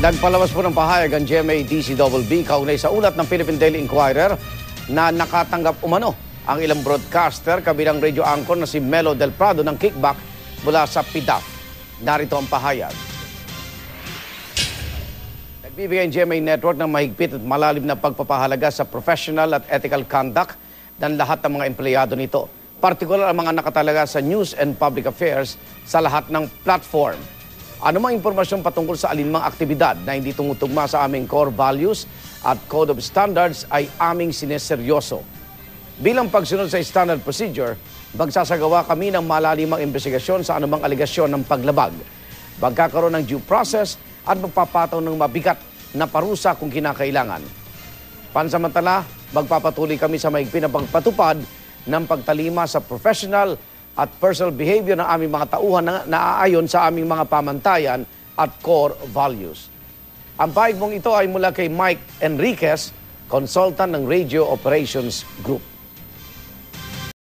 Nagpalabas po ng pahayag ang GMA-DCBB kaugnay sa ulat ng Philippine Daily Inquirer na nakatanggap umano ang ilang broadcaster kabilang radio anchor na si Melo Del Prado ng kickback mula sa PDAF. Narito ang pahayag. Nagbibigay ang GMA Network ng mahigpit at malalim na pagpapahalaga sa professional at ethical conduct ng lahat ng mga empleyado nito. Partikular ang mga nakatalaga sa news and public affairs sa lahat ng platform. Anumang impormasyon patungkol sa alinmang aktibidad na hindi tumutugma sa aming core values at code of standards ay aming sineseryoso. Bilang pagsunod sa standard procedure, magsasagawa kami ng malalimang investigasyon sa anumang aligasyon ng paglabag. Magkakaroon ng due process at magpapataw ng mabigat na parusa kung kinakailangan. Pansamantala, magpapatuloy kami sa mahigpit na pagpatupad ng pagtalima sa professional at personal behavior ng aming mga tauhan na naaayon sa aming mga pamantayan at core values. Ang pahayag mong ito ay mula kay Mike Enriquez, consultant ng Radio Operations Group.